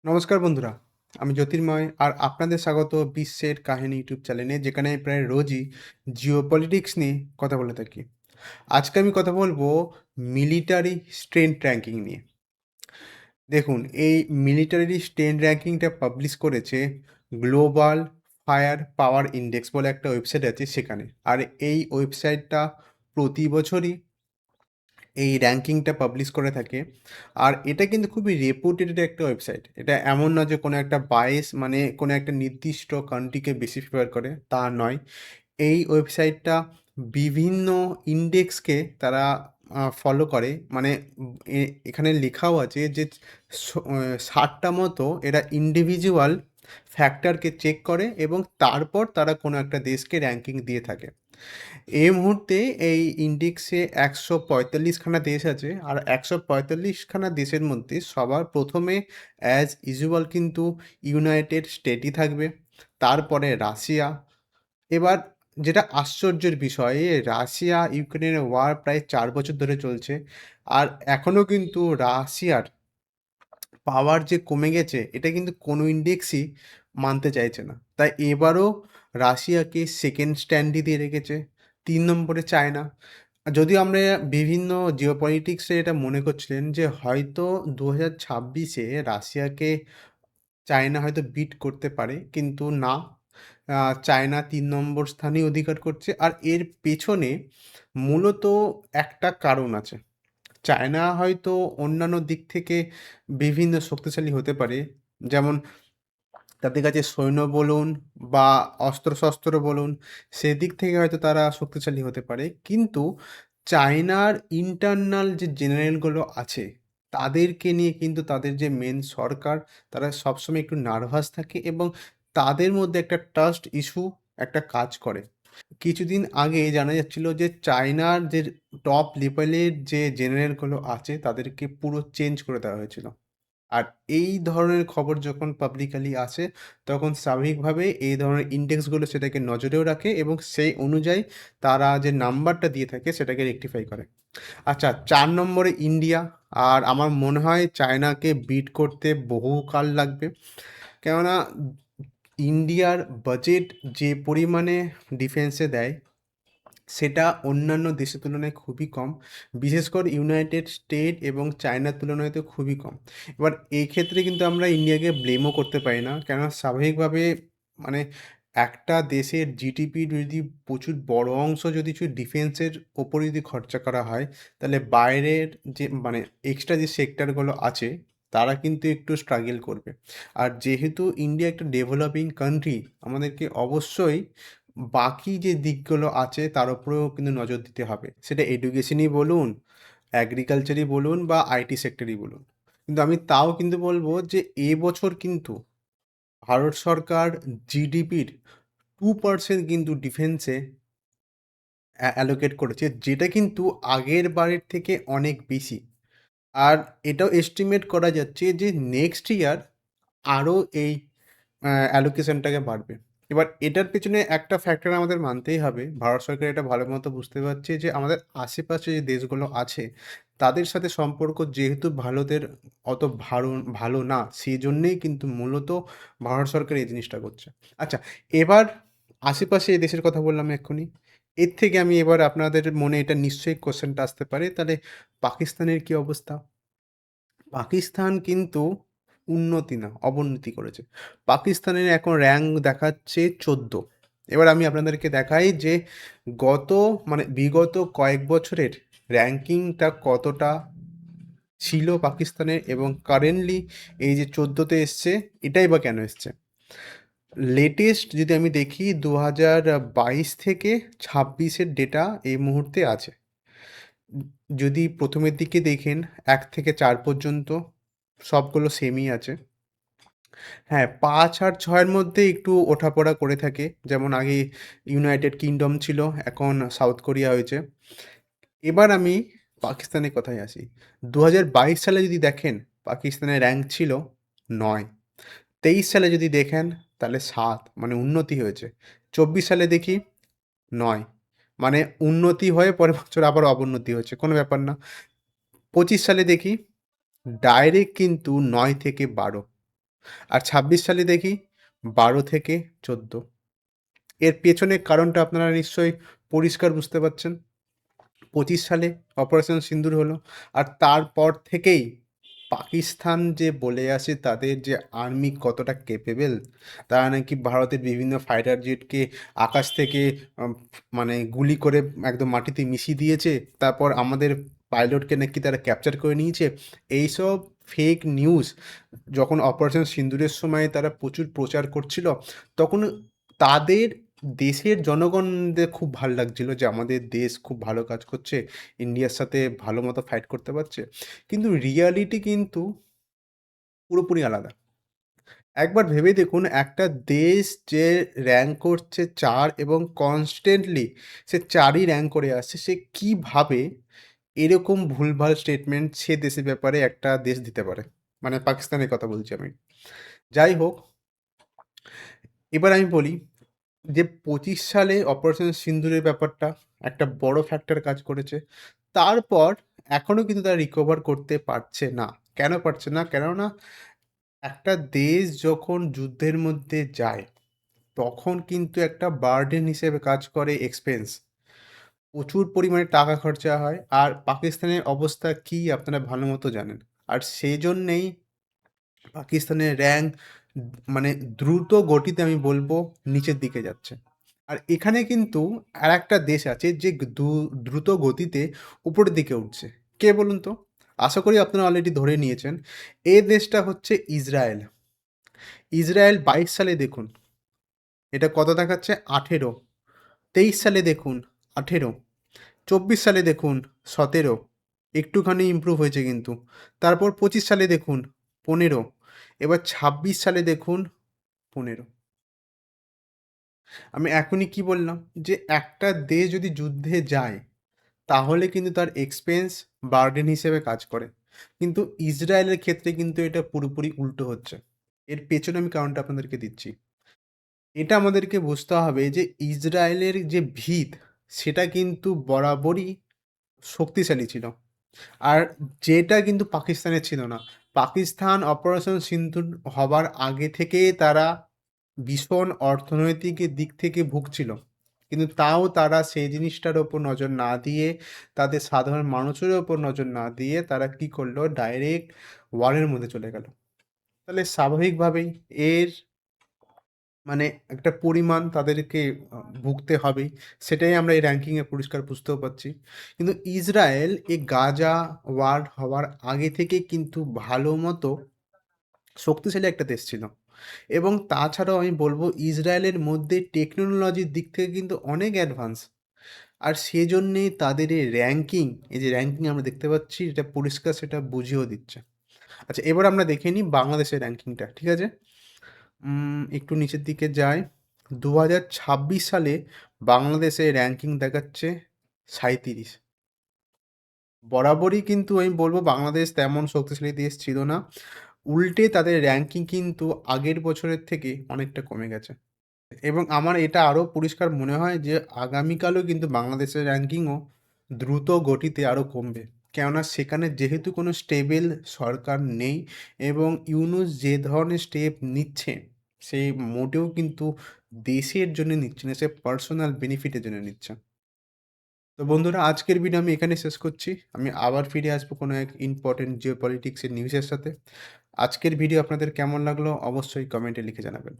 নমস্কার বন্ধুরা, আমি জ্যোতির্ময় আর আপনাদের স্বাগত বিশ্বের কাহিনী ইউটিউব চ্যানেলে, যেখানে আমি প্রায় রোজই জিওপলিটিক্স নিয়ে কথা বলে থাকি। আজকে আমি কথা বলবো মিলিটারি স্ট্রেংথ র্যাঙ্কিং নিয়ে। দেখুন, এই মিলিটারি স্ট্রেংথ র্যাঙ্কিংটা পাবলিশ করেছে গ্লোবাল ফায়ার পাওয়ার ইন্ডেক্স বলে একটা ওয়েবসাইট আছে সেখানে। আর এই ওয়েবসাইটটা প্রতি বছরই এই র্যাঙ্কিংটা পাবলিশ করে থাকে। আর এটা কিন্তু খুবই রেপুটেড একটা ওয়েবসাইট। এটা এমন না যে কোনো একটা বায়াস, মানে কোনো একটা নির্দিষ্ট কান্ট্রিকে বেশি ফেভার করে, তা নয়। এই ওয়েবসাইটটা বিভিন্ন ইন্ডেক্সকে তারা ফলো করে। মানে এখানে লেখাও আছে যে 60টা মতো এরা ইন্ডিভিজুয়াল ফ্যাক্টরকে চেক করে এবং তারপর তারা কোনো একটা দেশকে র্যাঙ্কিং দিয়ে থাকে। এই মুহূর্তে এই ইন্ডেক্সে 145খানা দেশ আছে। আর 145খানা দেশের মধ্যে সবার প্রথমে অ্যাজ ইউজুয়াল কিন্তু ইউনাইটেড স্টেটই থাকবে, তারপরে রাশিয়া। এবার যেটা আশ্চর্যের বিষয়, রাশিয়া ইউক্রেনের ওয়ার প্রায় 4 বছর ধরে চলছে, আর এখনও কিন্তু রাশিয়ার পাওয়ার যে কমে গেছে এটা কিন্তু কোনো ইন্ডেক্সই মানতে চাইছে না। তাই এবারও রাশিয়াকে সেকেন্ড স্ট্যান্ডই দিয়ে রেখেছে। 3 নম্বরে চায়না। যদিও আমরা বিভিন্ন জিওপলিটিক্সে এটা মনে করছিলেন যে হয়তো 2026-এ রাশিয়াকে চায়না হয়তো বিট করতে পারে, কিন্তু না। চায়না 3 নম্বর স্থানেই অধিকার করছে। আর এর পেছনে মূলত একটা কারণ আছে। চায়না হয়তো অন্যান্য দিক থেকে বিভিন্ন শক্তিশালী হতে পারে, যেমন তাদের কাছে সৈন্য বলুন বা অস্ত্রশস্ত্র বলুন, সেদিক থেকে হয়তো তারা শক্তিশালী হতে পারে। কিন্তু চায়নার ইন্টারনাল যে জেনারেলগুলো আছে, তাদেরকে নিয়ে কিন্তু তাদের যে মেন সরকার, তারা সবসময় একটু নার্ভাস থাকে এবং তাদের মধ্যে একটা ট্রাস্ট ইস্যু একটা কাজ করে। কিছুদিন আগে জানা যাচ্ছিল যে চায়নার যে টপ লেভেলের যে জেনারেলগুলো আছে তাদেরকে পুরো চেঞ্জ করে দেওয়া হয়েছিল। আর এই ধরনের খবর যখন পাবলিকালি আসে, তখন স্বাভাবিকভাবে এই ধরনের ইন্ডেক্সগুলো সেটাকে নজরেও রাখে এবং সেই অনুযায়ী তারা যে নাম্বারটা দিয়ে থাকে সেটাকে রেকটিফাই করে। আচ্ছা, 4 নম্বরে ইন্ডিয়া। আর আমার মনে হয় চায়নাকে বিট করতে বহুকাল লাগবে। কেননা ইন্ডিয়ার বাজেট যে পরিমাণে ডিফেন্সে দেয়, সেটা অন্যান্য দেশের তুলনায় খুবই কম। বিশেষ করে ইউনাইটেড স্টেট এবং চায়নার তুলনায় তো খুবই কম। এবার এই ক্ষেত্রে কিন্তু আমরা ইন্ডিয়াকে ব্লেমও করতে পারি না, কেননা স্বাভাবিকভাবে মানে একটা দেশের জিডিপি যদি প্রচুর বড় অংশ যদি শুধু ডিফেন্সের ওপরে যদি খরচা করা হয়, তাহলে বাইরের যে মানে এক্সট্রা যে সেক্টরগুলো আছে তারা কিন্তু একটু স্ট্রাগল করবে। আর যেহেতু ইন্ডিয়া একটা ডেভেলপিং কান্ট্রি, আমাদেরকে অবশ্যই বাকি যে দিকগুলো আছে তার উপরেও কিন্তু নজর দিতে হবে। সেটা এডুকেশনই বলুন, অ্যাগ্রিকালচারই বলুন বা আইটি সেক্টরই বলুন। কিন্তু আমি তাও কিন্তু বলবো যে এবছর কিন্তু ভারত সরকার জিডিপির 2% কিন্তু ডিফেন্সে অ্যালোকেট করেছে, যেটা কিন্তু আগের বারের থেকে অনেক বেশি। আর এটাও এস্টিমেট করা যাচ্ছে যে নেক্সট ইয়ার আরও এই অ্যালোকেশনটাকে বাড়বে। এবার এটার পেছনে একটা ফ্যাক্টর আমাদের মানতেই হবে। ভারত সরকার এটা ভালো মতো বুঝতে পারছে যে আমাদের আশেপাশে যে দেশগুলো আছে, তাদের সাথে সম্পর্ক যেহেতু ভারতের অত ভালো না, সেজন্যেই কিন্তু মূলত ভারত সরকার এই জিনিসটা করছে। আচ্ছা, এবার আশেপাশে এই দেশের কথা বললাম এক্ষুনি। এর থেকে আমি এবার আপনাদের মনে এটা নিশ্চয়ই কোয়েশ্চেনটা আসতে পারে, তাহলে পাকিস্তানের কী অবস্থা? পাকিস্তান কিন্তু উন্নতি না, অবনতি করেছে। পাকিস্তানের এখন র‍্যাঙ্ক দেখাচ্ছে 14। এবার আমি আপনাদেরকে দেখাই যে গত বিগত কয়েক বছরের র‍্যাঙ্কিংটা কতটা ছিল পাকিস্তানের এবং কারেন্টলি এই যে 14তে এসছে, এটাই বা কেন এসছে? লেটেস্ট যদি আমি দেখি 2022 থেকে 26-এর ডেটা এই মুহূর্তে আছে। যদি প্রথমের দিকে দেখেন 1 থেকে 4 পর্যন্ত সবগুলো সেমই আছে। হ্যাঁ, 5 আর 6 এর মধ্যে একটু ওঠাপড়া করে থাকে। যেমন আগে ইউনাইটেড কিংডম ছিল, এখন সাউথ কোরিয়া হয়েছে। এবার আমি পাকিস্তানের কথায় আসি। 2022 সালে যদি দেখেন, পাকিস্তানের র‍্যাঙ্ক ছিল 9। 23 সালে যদি দেখেন তাহলে 7, মানে উন্নতি হয়েছে। 24 সালে দেখি 9, মানে উন্নতি হয়ে পরের বছর আবার অবনতি হচ্ছে, কোনো ব্যাপার না। 25 সালে দেখি ডাইরেক্ট কিন্তু 9 থেকে 12। আর ২৬ সালে দেখি ১২ থেকে ১৪। এর পেছনের কারণটা আপনারা নিশ্চয়ই পরিষ্কার বুঝতে পারছেন। ২৫ সালে অপারেশন সিন্দুর হলো। আর তারপর থেকেই পাকিস্তান যে বলে আসে তাদের যে আর্মি কতটা ক্যাপেবল, তারা নাকি ভারতের বিভিন্ন ফাইটার জেটকে আকাশ থেকে আম মানে গুলি করে একদম মাটিতে মিশিয়ে দিয়েছে। তারপর আমাদের পাইলটকে নাকি তারা ক্যাপচার করে নিয়েছে। এইসব ফেক নিউজ যখন অপারেশন সিন্দুরের সময় তারা প্রচুর প্রচার করছিল, তখন তাদের দেশের জনগণদের খুব ভাল লাগছিল যে আমাদের দেশ খুব ভালো কাজ করছে, ইন্ডিয়ার সাথে ভালো মতো ফাইট করতে পারছে। কিন্তু রিয়ালিটি কিন্তু পুরোপুরি আলাদা। একবার ভেবে দেখুন, একটা দেশ যে র‍্যাংক করছে ৪ এবং কনস্ট্যান্টলি সে ৪ ই র‍্যাংক করে আসছে, সে কিভাবে এরকম ভুলভাল স্টেটমেন্ট সে দেশের ব্যাপারে একটা দেশ দিতে পারে? মানে পাকিস্তানের কথা বলছি আমি। যাই হোক, এবার আমি বলি যে ২৫ সালে অপারেশন সিন্দুরের ব্যাপারটা একটা বড় ফ্যাক্টর কাজ করেছে। তারপর এখনো কিন্তু তারা রিকভার করতে পারছে না। কেন পারছে না? কেননা একটা দেশ যখন যুদ্ধের মধ্যে যায়, তখন কিন্তু একটা বার্ডেন হিসেবে কাজ করে এক্সপেন্স। প্রচুর পরিমাণে টাকা খরচা হয়। আর পাকিস্তানের অবস্থা কী আপনারা ভালোমতো জানেন। আর সেজন্যেই পাকিস্তানের র‍্যাংক মানে দ্রুত গতিতে আমি বলব নিচের দিকে যাচ্ছে। আর এখানে কিন্তু আরেকটা দেশ আছে যে দ্রুত গতিতে উপরের দিকে উঠছে। কে বলুন তো? আশা করি আপনারা অলরেডি ধরে নিয়েছেন। এই দেশটা হচ্ছে ইসরায়েল। ইসরায়েল ২২ সালে দেখুন, এটা কত দেখাচ্ছে? ১৮। ২৩ সালে দেখুন ১৮। ২৪ সালে দেখুন ১৭। একটুখানি ইমপ্রুভ হয়েছে কিন্তু। তারপর ২৫ সালে দেখুন ১৫। এবার ২৬ সালে দেখুন ১৫। আমি এখনই কি বললাম? যে একটা দেশ যদি যুদ্ধে যায়, তাহলে কিন্তু তার এক্সপেন্স বার্ডেন হিসেবে কাজ করে। কিন্তু ইসরায়েলের ক্ষেত্রে কিন্তু এটা পুরোপুরি উল্টো হচ্ছে। এর পেছনে আমি কারণটা আপনাদেরকে দিচ্ছি। এটা আমাদেরকে বুঝতে হবে যে ইসরায়েলের যে ভিত, সেটা কিন্তু বরাবরই শক্তিশালী ছিল। আর যেটা কিন্তু পাকিস্তানের ছিল না। পাকিস্তান অপারেশন সিন্দুর হবার আগে থেকেই তারা ভীষণ অর্থনৈতিক দিক থেকে ভুগছিল। কিন্তু তাও তারা সেই জিনিসটার ওপর নজর না দিয়ে, তাদের সাধারণ মানুষের ওপর নজর না দিয়ে তারা কী করলো? ডাইরেক্ট ওয়ারের মধ্যে চলে গেল। তাহলে স্বাভাবিকভাবেই এর মানে একটা পরিমাণ তাদেরকে ভুগতে হবেই। সেটাই আমরা এই র‍্যাংকিংয়ে পরিষ্কার বুঝতেও পারছি। কিন্তু ইসরায়েল এই গাজা ওয়ার হওয়ার আগে থেকে কিন্তু ভালো মতো শক্তিশালী একটা দেশ ছিল। এবং তাছাড়াও আমি বলব ইসরায়েলের মধ্যে টেকনোলজির দিক থেকে কিন্তু অনেক অ্যাডভান্স। আর সেজন্যেই তাদের এই র‍্যাংকিং, এই যে র‍্যাংকিং আমরা দেখতে পাচ্ছি, এটা পরিষ্কার সেটা বুঝিয়েও দিচ্ছে। আচ্ছা, এবার আমরা দেখে নিই বাংলাদেশের র‍্যাংকিংটা, ঠিক আছে? একটু নিচের দিকে যাই। ২০২৬ সালে বাংলাদেশের র‍্যাংকিং দেখাচ্ছে ৩৭। বরাবরই কিন্তু আমি বলব বাংলাদেশ তেমন শক্তিশালী দেশ ছিল না। উল্টে তাদের র‍্যাংকিং কিন্তু আগের বছরের থেকে অনেকটা কমে গেছে। এবং আমার এটা আরও পরিষ্কার মনে হয় যে আগামীকালও কিন্তু বাংলাদেশের র‍্যাংকিংও দ্রুত গতিতে আরও কমবে। কেননা সেখানে যেহেতু কোনো স্টেবল সরকার নেই এবং ইউনূস যে ধরনের স্টেপ নিচ্ছে, সে মোটেও কিন্তু দেশের জন্য নিচ্ছে না, সে পার্সোনাল বেনিফিটের জন্য নিচ্ছে। তো বন্ধুরা, আজকের ভিডিও আমি এখানেই শেষ করছি। আমি আবার ফিরে আসবো কোনো এক ইম্পর্টেন্ট জিওপলিটিক্সের নিউজের সাথে। আজকের ভিডিও আপনাদের কেমন লাগলো অবশ্যই কমেন্টে লিখে জানাবেন।